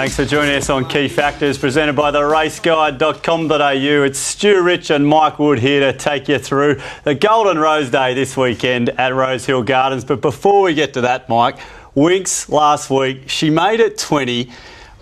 Thanks for joining us on Key Factors, presented by theraceguide.com.au. It's Stu Rich and Mike Wood here to take you through the Golden Rose Day this weekend at Rosehill Gardens. But before we get to that, Mike, Winks last week, she made it 20.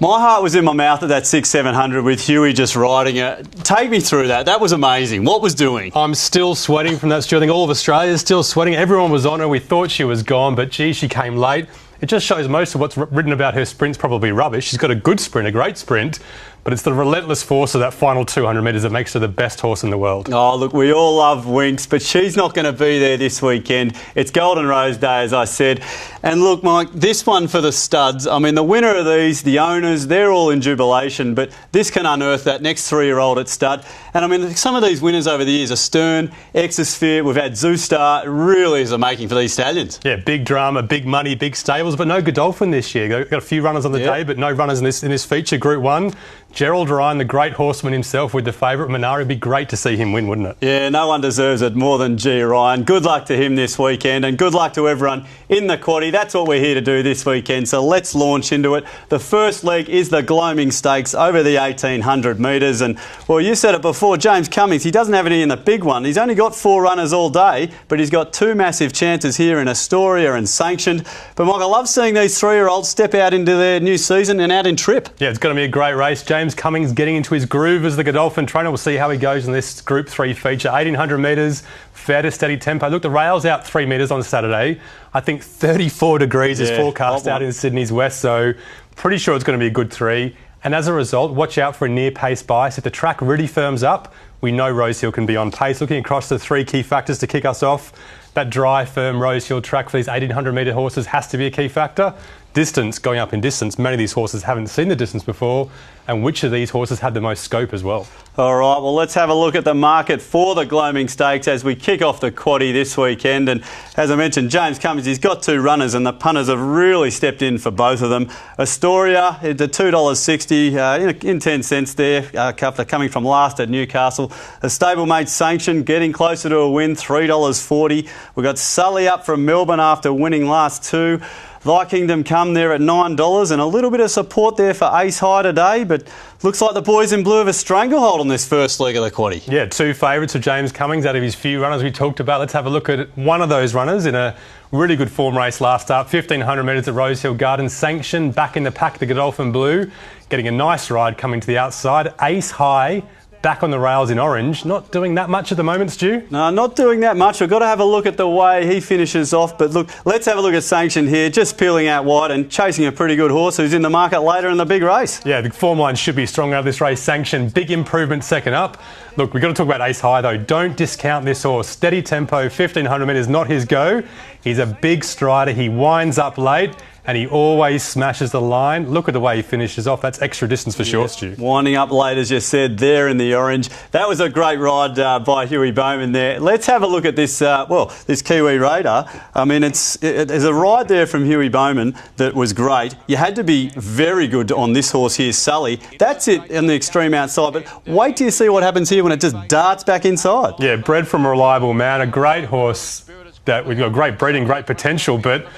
My heart was in my mouth at that 6-700 with Huey just riding it. Take me through that. That was amazing. What was doing? I'm still sweating from that, Stu. I think all of Australia is still sweating. Everyone was on her. We thought she was gone, but gee, she came late. It just shows most of what's written about her sprint's probably rubbish. She's got a good sprint, a great sprint, but it's the relentless force of that final 200 metres that makes her the best horse in the world. Oh, look, we all love Winks, but she's not going to be there this weekend. It's Golden Rose Day, as I said. And look, Mike, this one for the studs. I mean, the winner of these, the owners, they're all in jubilation, but this can unearth that next 3-year-old at stud. And I mean, some of these winners over the years are Stern, Exosphere, we've had Zoostar. It really is a making for these stallions. Yeah, big drama, big money, big stables, but no Godolphin this year. Got a few runners on the day, but no runners in this feature, Group 1. Gerald Ryan, the great horseman himself, with the favourite Minari. It'd be great to see him win, wouldn't it? Yeah, no one deserves it more than G. Ryan. Good luck to him this weekend, and good luck to everyone in the Quaddie. That's what we're here to do this weekend, so let's launch into it. The first leg is the Gloaming Stakes over the 1,800 metres, and, well, you said it before, James Cummings, he doesn't have any in the big one. He's only got 4 runners all day, but he's got 2 massive chances here in Astoria and Sanctioned. But, Mike, I love seeing these 3-year-olds step out into their new season and out in trip. Yeah, it's going to be a great race. James Cummings getting into his groove as the Godolphin trainer. We'll see how he goes in this Group 3 feature. 1,800 metres, fair to steady tempo. Look, the rail's out 3 metres on Saturday. I think 34 degrees is forecast out in Sydney's west, so pretty sure it's going to be a good 3. And as a result, watch out for a near pace bias. If the track really firms up, we know Rosehill can be on pace. Looking across the 3 key factors to kick us off, that dry, firm Rosehill track for these 1,800 metre horses has to be a key factor. Distance, going up in distance, many of these horses haven't seen the distance before, and which of these horses had the most scope as well? All right, well, let's have a look at the market for the Gloaming Stakes as we kick off the Quaddie this weekend. And as I mentioned, James Cummings, he's got 2 runners, and the punters have really stepped in for both of them. Astoria, the $2.60 in 10 cents there, after coming from last at Newcastle. A stablemate Sanction getting closer to a win, $3.40. We've got Sully up from Melbourne after winning last 2. Thy Kingdom Come there at $9, and a little bit of support there for Ace High today, but looks like the boys in blue have a stranglehold on this first leg of the Quaddie. Yeah, 2 favourites of James Cummings out of his few runners we talked about. Let's have a look at one of those runners in a really good form race last start. 1,500 metres at Rosehill Gardens. Sanction back in the pack, the Godolphin Blue, getting a nice ride coming to the outside. Ace High back on the rails in orange. Not doing that much at the moment, Stu? No, not doing that much. We've got to have a look at the way he finishes off. But look, let's have a look at Sanction here, just peeling out wide and chasing a pretty good horse who's in the market later in the big race. Yeah, the form line should be strong out of this race. Sanction, big improvement second up. Look, we've got to talk about Ace High though. Don't discount this horse. Steady tempo, 1,500 metres, not his go. He's a big strider. He winds up late, and he always smashes the line. Look at the way he finishes off. That's extra distance for sure, Stu. Winding up late, as you said, there in the orange. That was a great ride by Huey Bowman there. Let's have a look at this, this Kiwi Raider. I mean, there's a ride there from Huey Bowman that was great. You had to be very good on this horse here, Sully. That's it on the extreme outside, but wait till you see what happens here when it just darts back inside. Yeah, bred from a reliable man, a great horse that we've got great breeding, great potential, but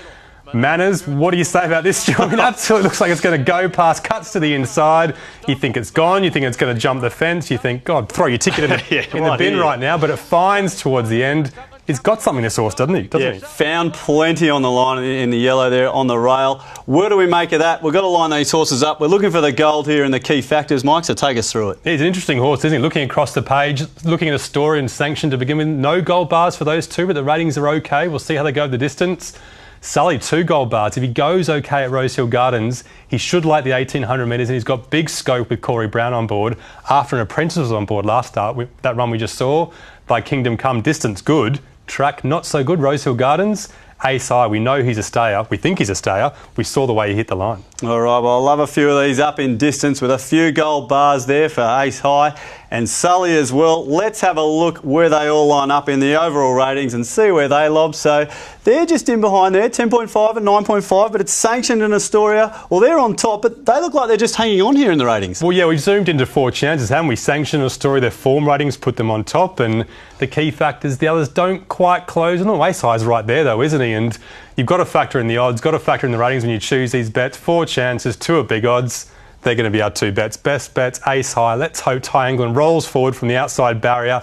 manners, what do you say about this, Stu? I mean, absolutely looks like it's going to go past, cuts to the inside. You think it's gone, you think it's going to jump the fence, you think, God, throw your ticket in the bin right now, but it finds towards the end. He's got something, this horse, doesn't he? Found plenty on the line in the yellow there on the rail. Where do we make of that? We've got to line these horses up. We're looking for the gold here in the key factors, Mike, so take us through it. He's an interesting horse, isn't he? Looking across the page, looking at Astoria and Sanction to begin with. No gold bars for those 2, but the ratings are okay. We'll see how they go the distance. Sully, 2 gold bars. If he goes okay at Rosehill Gardens, he should like the 1,800 metres, and he's got big scope with Corey Brown on board. After an apprentice was on board last start, with that run we just saw, Thy Kingdom Come, distance good, track not so good, Rosehill Gardens. Ace High, we know he's a stayer. We think he's a stayer. We saw the way he hit the line. All right, well, I love a few of these up in distance with a few gold bars there for Ace High and Sully as well. Let's have a look where they all line up in the overall ratings and see where they lob. So they're just in behind there, 10.5 and 9.5, but it's Sanctioned in Astoria. Well, they're on top, but they look like they're just hanging on here in the ratings. Well, yeah, we zoomed into 4 chances, haven't we? Sanctioned Astoria, their form ratings put them on top, and the key factors, the others don't quite close. And Ace High's right there, though, isn't he? And you've got to factor in the odds, got to factor in the ratings when you choose these bets. 4 chances, 2 are big odds. They're going to be our two bets. Best bets, ace high. Let's hope Ty England rolls forward from the outside barrier.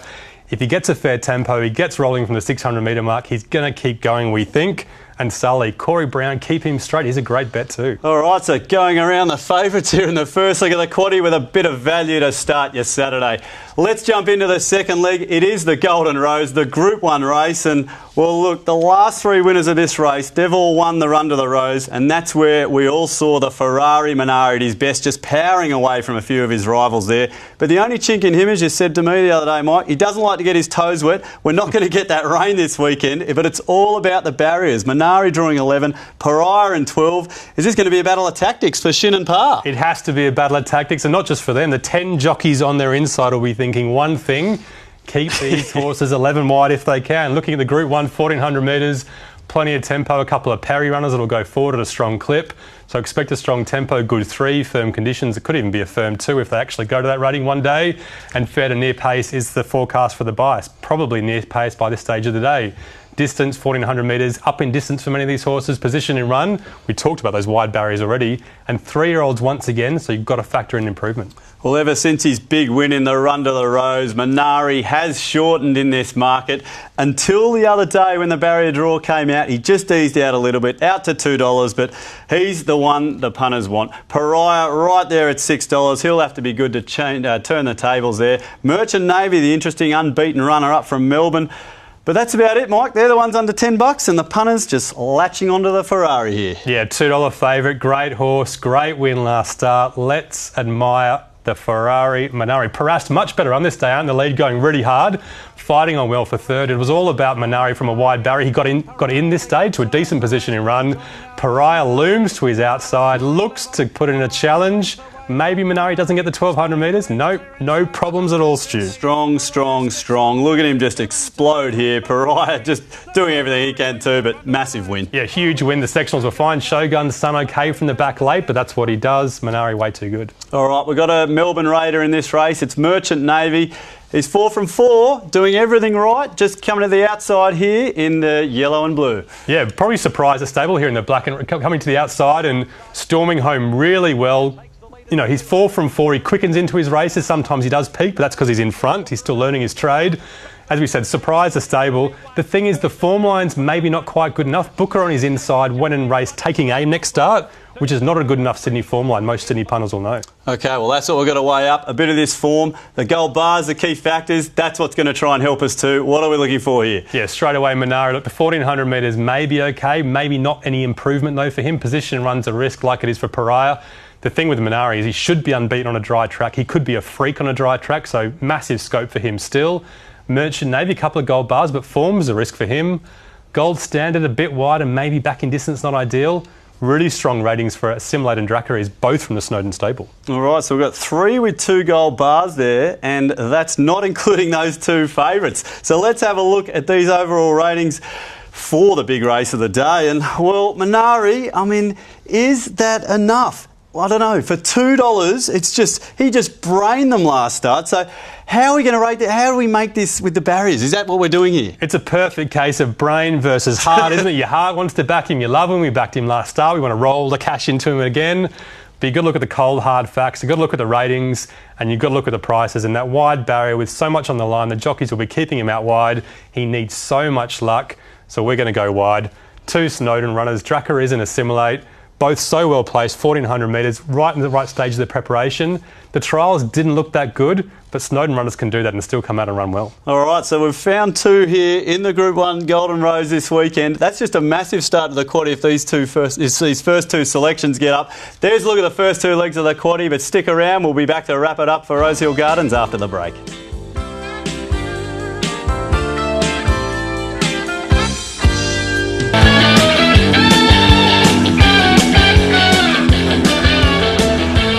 If he gets a fair tempo, he gets rolling from the 600 metre mark, he's going to keep going, we think. And Sully, Corey Brown, keep him straight. He's a great bet too. All right, so going around the favourites here in the first leg of the Quaddie with a bit of value to start your Saturday. Let's jump into the second leg. It is the Golden Rose, the Group 1 race. And, well, look, the last three winners of this race, they've all won the Run to the Rose. And that's where we all saw the Ferrari Minari at his best, just powering away from a few of his rivals there. But the only chink in him, as you said to me the other day, Mike, he doesn't like to get his toes wet. We're not going to get that rain this weekend, but it's all about the barriers. Minari drawing 11, Pariah in 12. Is this going to be a battle of tactics for Shin and Par? It has to be a battle of tactics, and not just for them. The 10 jockeys on their inside will be thinking one thing: keep these horses 11 wide if they can. Looking at the Group 1, 1400 metres, plenty of tempo, a couple of Perry runners that'll go forward at a strong clip. So expect a strong tempo, good 3, firm conditions. It could even be a firm 2 if they actually go to that rating one day. And fair to near pace is the forecast for the bias. Probably near pace by this stage of the day. Distance, 1400 metres, up in distance for many of these horses. Position in run, we talked about those wide barriers already. And 3-year-olds once again, so you've got to factor in improvement. Well, ever since his big win in the Run to the Rose, Minari has shortened in this market. Until the other day when the barrier draw came out, he just eased out a little bit, out to $2, but he's the one the punters want. Pariah right there at $6. He'll have to be good to turn the tables there. Merchant Navy, the interesting unbeaten runner up from Melbourne. But that's about it, Mike. They're the ones under $10 and the punters just latching onto the Ferrari here. Yeah, $2 favourite, great horse, great win last start. Let's admire the Ferrari Minari. Parast much better on this day, out in the lead, going really hard, fighting on well for third. It was all about Minari from a wide barrier. He got in this stage to a decent position in run. Pariah looms to his outside, looks to put in a challenge. Maybe Minari doesn't get the 1200 metres. Nope, no problems at all, Stu. Strong, strong, strong. Look at him just explode here. Pariah just doing everything he can too, but massive win. Yeah, huge win. The sectionals were fine. Shogun's Sun okay from the back late, but that's what he does. Minari way too good. All right, we've got a Melbourne Raider in this race. It's Merchant Navy. He's 4 from 4, doing everything right, just coming to the outside here in the yellow and blue. Yeah, probably surprised the stable here in the black and coming to the outside and storming home really well. You know, he's 4 from 4. He quickens into his races. Sometimes he does peak, but that's because he's in front. He's still learning his trade. As we said, surprise the stable. The thing is, the form line's maybe not quite good enough. Booker on his inside, went in race, taking aim next start, which is not a good enough Sydney form line. Most Sydney punters will know. OK, well, that's what we've got to weigh up. A bit of this form. The gold bars, the key factors, that's what's going to try and help us too. What are we looking for here? Yeah, straight away, Minari. Look, the 1400 metres may be OK. Maybe not any improvement, though, for him. Position runs a risk like it is for Pariah. The thing with Minari is he should be unbeaten on a dry track. He could be a freak on a dry track, so massive scope for him still. Merchant Navy, a couple of gold bars, but form's a risk for him. Gold Standard, a bit wide and maybe back in distance, not ideal. Really strong ratings for Simulate and Dracaris, both from the Snowden stable. All right, so we've got 3 with 2 gold bars there, and that's not including those 2 favourites. So let's have a look at these overall ratings for the big race of the day. And, well, Minari, I mean, is that enough? I don't know. For $2, it's just he just brained them last start. So how are we going to rate that? How do we make this with the barriers? Is that what we're doing here? It's a perfect case of brain versus heart, isn't it? Your heart wants to back him. You love him. We backed him last start. We want to roll the cash into him again. But you've got to look at the cold, hard facts. You've got to look at the ratings and you've got to look at the prices. And that wide barrier with so much on the line, the jockeys will be keeping him out wide. He needs so much luck. So we're going to go wide. 2 Snowden runners. Dracaris and Assimilate. Both so well placed, 1400 metres, right in the right stage of the preparation. The trials didn't look that good, but Snowden runners can do that and still come out and run well. All right, so we've found 2 here in the Group 1 Golden Rose this weekend. That's just a massive start to the Quaddie if these first 2 selections get up. There's a look at the first 2 legs of the Quaddie, but stick around. We'll be back to wrap it up for Rosehill Gardens after the break.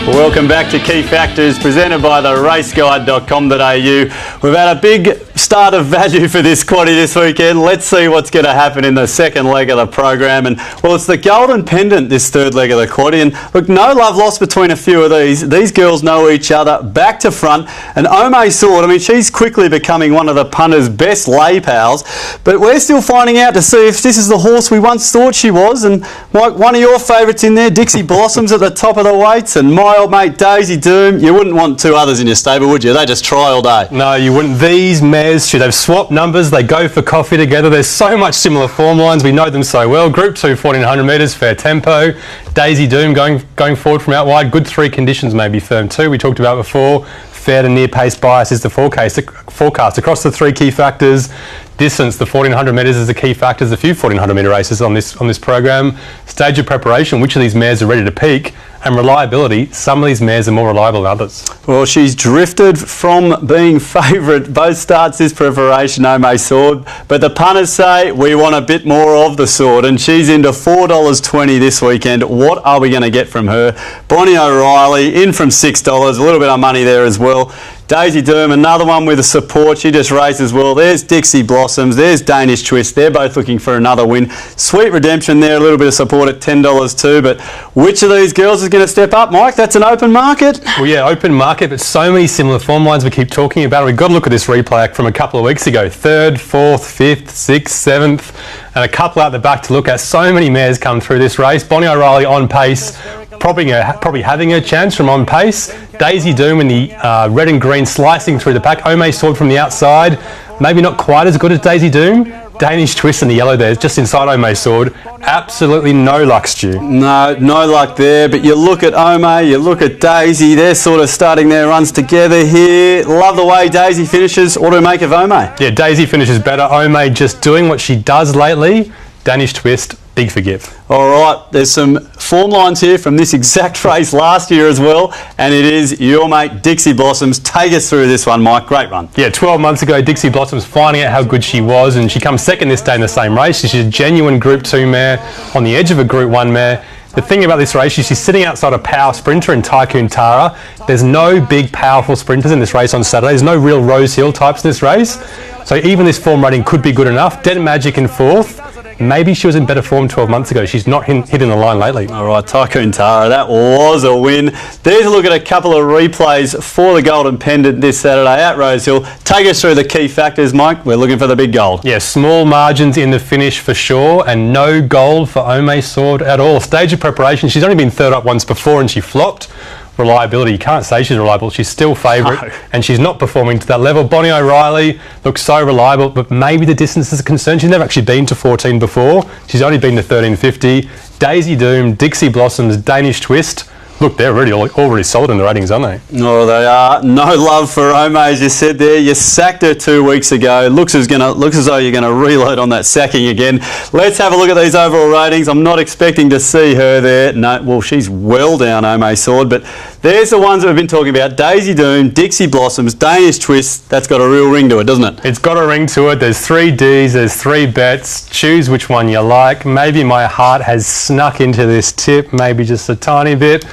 Welcome back to Key Factors, presented by the raceguide.com.au. We've had a big start of value for this quaddie this weekend. Let's see what's going to happen in the second leg of the program. And well, it's the Golden Pendant, this third leg of the quaddie. And look, no love lost between a few of these. These girls know each other back to front. And Ome Sword, I mean, she's quickly becoming one of the punters' best lay pals. But we're still finding out to see if this is the horse we once thought she was. And Mike, one of your favourites in there, Dixie Blossoms at the top of the weights, and my old mate Daisy Doom. You wouldn't want two others in your stable, would you? They just try all day. No, you wouldn't. These mares, should have swapped numbers. They go for coffee together. There's so much similar form lines. We know them so well. Group 2, 1400 metres, fair tempo. Daisy Doom going forward from out wide. Good 3 conditions, maybe firm 2. We talked about before. Fair to near pace bias is the forecast across the 3 key factors. Distance, the 1400 metres is a key factor. There's a few 1400 metre races on this program. Stage of preparation, which of these mares are ready to peak, and reliability. Some of these mares are more reliable than others. Well, she's drifted from being favourite both starts this preparation, Ome Sword, but the punters say we want a bit more of the Sword, and she's into $4.20 this weekend. What are we going to get from her? Bonnie O'Reilly in from $6, a little bit of money there as well. Daisy Doom, another one with a support. She just races well. There's Dixie Blossoms. There's Danish Twist. They're both looking for another win. Sweet Redemption there, a little bit of support at $10 too. But which of these girls is going to step up, Mike? That's an open market. Well, yeah, open market, but so many similar form lines we keep talking about. We've got to look at this replay from a couple of weeks ago. 3rd, 4th, 5th, 6th, 7th, and a couple out the back to look at. So many mares come through this race. Bonnie O'Reilly on pace. Probably having her chance from on pace. Daisy Doom in the red and green slicing through the pack. Ome Sword from the outside. Maybe not quite as good as Daisy Doom. Danish Twist in the yellow there, just inside Ome Sword. Absolutely no luck, Stu. No luck there, but you look at Ome, you look at Daisy, they're sort of starting their runs together here. Love the way Daisy finishes. What do we make of Ome? Yeah, Daisy finishes better. Ome just doing what she does lately. Danish Twist, big forgive. All right, there's some form lines here from this exact race last year as well, and it is your mate Dixie Blossoms. Take us through this one, Mike. Great run. Yeah, 12 months ago, Dixie Blossoms finding out how good she was, and she comes second this day in the same race. She's a genuine Group 2 mare on the edge of a Group 1 mare. The thing about this race is she's sitting outside a power sprinter in Tycoon Tara. There's no big, powerful sprinters in this race on Saturday. There's no real Rose Hill types in this race. So even this form rating could be good enough. Dead Magic in 4th. Maybe she was in better form 12 months ago. She's not hitting the line lately. All right, Tycoon Tara, that was a win. There's a look at a couple of replays for the Golden Pendant this Saturday at Rose Hill. Take us through the key factors, Mike. We're looking for the big gold. Yeah, small margins in the finish for sure, and no gold for Ome Sword at all. Stage of preparation, she's only been 3rd up once before and she flopped. Reliability, you can't say she's reliable. She's still favourite, and she's not performing to that level. Bonnie O'Reilly looks so reliable, but maybe the distance is a concern. She's never actually been to 14 before. She's only been to 1350. Daisy Doom, Dixie Blossoms, Danish Twist. Look, they're already sold in the ratings, aren't they? Oh, they are. No love for Ome, as you said there. You sacked her 2 weeks ago. Looks as though you're going to reload on that sacking again. Let's have a look at these overall ratings. I'm not expecting to see her there. No, well, she's well down, Ome Sword, but there's the ones that we've been talking about. Daisy Doom, Dixie Blossoms, Danish Twist. That's got a real ring to it, doesn't it? It's got a ring to it. There's 3 Ds, there's 3 bets. Choose which one you like. Maybe my heart has snuck into this tip, maybe just a tiny bit.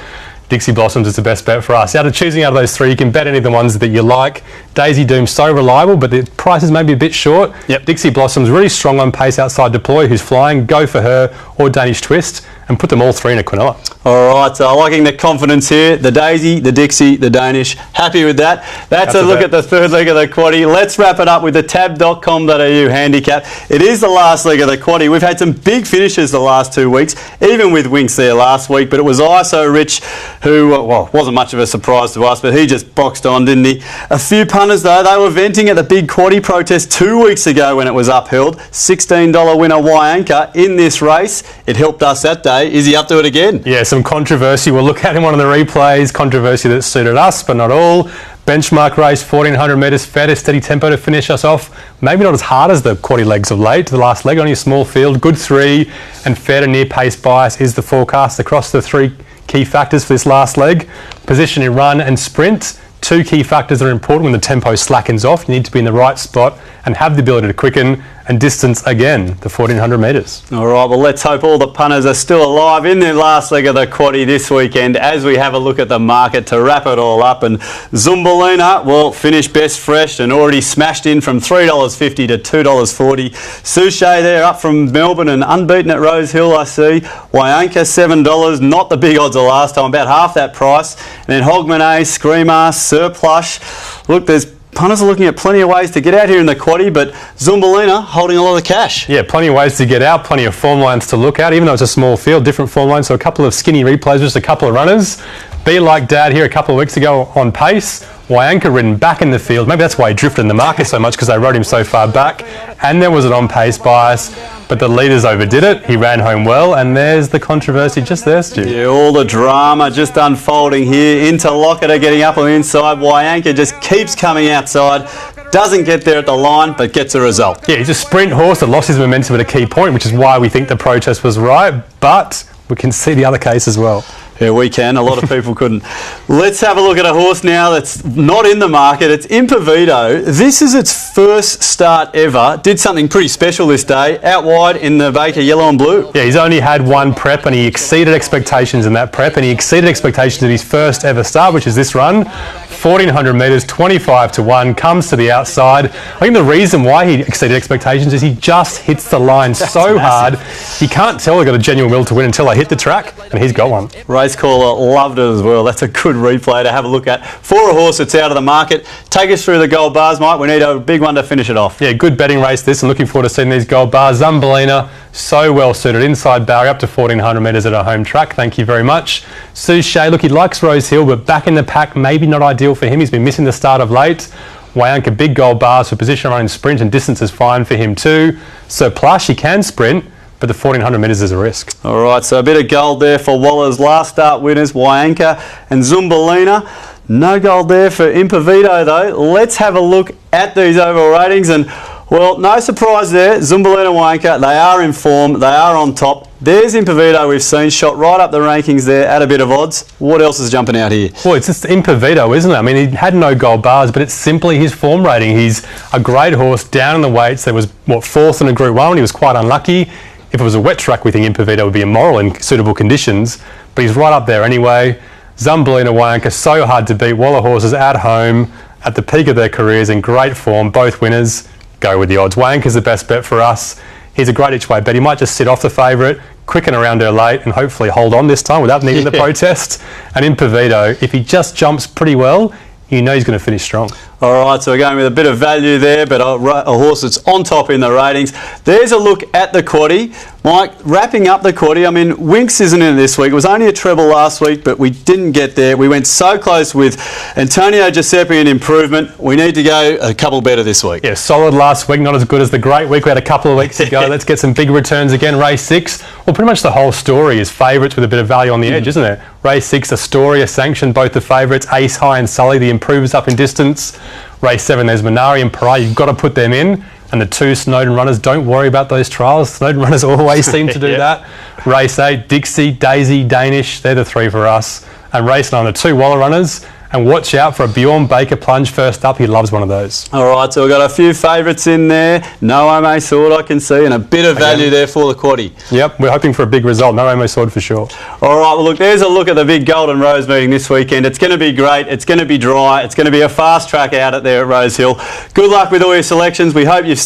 Dixie Blossoms is the best bet for us. Choosing out of those 3, you can bet any of the ones that you like. Daisy Doom, so reliable, but the price is maybe a bit short. Yep. Dixie Blossoms, really strong on pace outside Deploy, who's flying. Go for her, or Danish Twist, and put them all 3 in a quinella. All right, so liking the confidence here. The Daisy, the Dixie, the Danish. Happy with that. That's a look at the third leg of the quaddie. Let's wrap it up with the tab.com.au handicap. It is the last leg of the quaddie. We've had some big finishes the last 2 weeks, even with Winks there last week, but it was ISO Rich who, well, wasn't much of a surprise to us, but he just boxed on, didn't he? A few punters, though, they were venting at the big quaddie protest 2 weeks ago when it was upheld. $16 winner Y-Anchor in this race. It helped us that day. Is he up to it again? Yeah, some controversy. We'll look at in one of the replays. Controversy that suited us, but not all. Benchmark race, 1400 metres, fair to steady tempo to finish us off. Maybe not as hard as the quaddie legs of late. The last leg, only a small field, good 3, and fair to near pace bias is the forecast across the 3 key factors for this last leg. Position in run and sprint. 2 key factors that are important when the tempo slackens off. You need to be in the right spot and have the ability to quicken and distance again the 1400 metres. All right, well, let's hope all the punters are still alive in their last leg of the Quaddie this weekend as we have a look at the market to wrap it all up. And Zumbalina, well, finished best fresh and already smashed in from $3.50 to $2.40. Suchet there up from Melbourne and unbeaten at Rose Hill, I see. Wyanka, $7, not the big odds of last time, about half that price. And then Hogmanay, Screamer, Surplush. Look, punters are looking at plenty of ways to get out here in the Quaddie, but Zumbalina holding a lot of cash. Yeah, plenty of ways to get out, plenty of form lines to look at, even though it's a small field, different form lines, so a couple of skinny replays, just a couple of runners. Be Like Dad here a couple of weeks ago on pace. Wyanka ridden back in the field. Maybe that's why he drifted in the market so much, because they rode him so far back. And there was an on-pace bias, but the leaders overdid it. He ran home well, and there's the controversy just there, Stu. Yeah, all the drama just unfolding here. Into Lockett getting up on the inside. Wyanka just keeps coming outside. Doesn't get there at the line, but gets a result. Yeah, he's a sprint horse that lost his momentum at a key point, which is why we think the protest was right, but we can see the other case as well. Yeah, we can. A lot of people couldn't. Let's have a look at a horse now that's not in the market. It's Impervito. This is its first start ever. Did something pretty special this day. Out wide in the Baker yellow and blue. Yeah, he's only had one prep and he exceeded expectations in that prep, and he exceeded expectations at his first ever start, which is this run. 1400 metres, 25 to 1, comes to the outside. I think the reason why he exceeded expectations is he just hits the line so hard. You can't tell they've got a genuine will to win until they hit the track, and he's got one. Race caller loved it as well. That's a good replay to have a look at for a horse that's out of the market. Take us through the gold bars, Mike. We need a big one to finish it off. Yeah, good betting race this, and looking forward to seeing these gold bars. Zumbalina, so well suited. Inside barrier up to 1400 metres at a home track. Thank you very much. Suchet, look, he likes Rose Hill, but back in the pack, maybe not ideal for him. He's been missing the start of late. Wyanka, big gold bars for position running sprint, and distance is fine for him too. Surplush, he can sprint, but the 1400 metres is a risk. All right, so a bit of gold there for Waller's last start winners, Wyanka and Zumbalina. No gold there for Impervito though. Let's have a look at these overall ratings, and well, no surprise there. Zumbalina, Wyanka, they are in form, they are on top. There's Impervito we've seen, shot right up the rankings there at a bit of odds. What else is jumping out here? Well, it's just Impervito, isn't it? I mean, he had no gold bars, but it's simply his form rating. He's a great horse down in the weights. There was, fourth in a Group 1 when he was quite unlucky. If it was a wet track, we think Impervito would be immoral in suitable conditions, but he's right up there anyway. Zumbalina, Wyanka, so hard to beat. Waller horses at home, at the peak of their careers, in great form, both winners. Go with the odds. Wyanka's the best bet for us. He's a great each way bet. He might just sit off the favourite, quicken around her late, and hopefully hold on this time without needing the protest. And Impervito, if he just jumps pretty well, you know he's going to finish strong. All right, so we're going with a bit of value there, but a horse that's on top in the ratings. There's a look at the Quaddie. Mike, wrapping up the Quaddie, I mean, Winks isn't in it this week. It was only a treble last week, but we didn't get there. We went so close with Antonio Giuseppe in improvement. We need to go a couple better this week. Yeah, solid last week, not as good as the great week we had a couple of weeks ago. Let's get some big returns again. Race 6, well, pretty much the whole story is favourites with a bit of value on the edge, isn't it? Race 6, Astoria, sanctioned both the favourites, Ace High and Sully, the improvers up in distance. Race 7, there's Minari and Pariah. You've got to put them in. And the 2 Snowden runners, don't worry about those trials. Snowden runners always seem to do that. Race 8, Dixie, Daisy, Danish, they're the 3 for us. And race 9, the 2 Waller runners. And watch out for a Bjorn Baker plunge first up. He loves one of those. All right, so we've got a few favourites in there. No Ome Sword, I can see, and a bit of value there for the Quaddie. Yep, we're hoping for a big result. No Ome Sword for sure. All right, well, look, there's a look at the big Golden Rose meeting this weekend. It's going to be great. It's going to be dry. It's going to be a fast track out at there at Rose Hill. Good luck with all your selections. We hope we've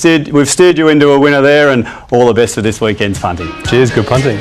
steered you into a winner there, and all the best for this weekend's punting. Cheers, good punting.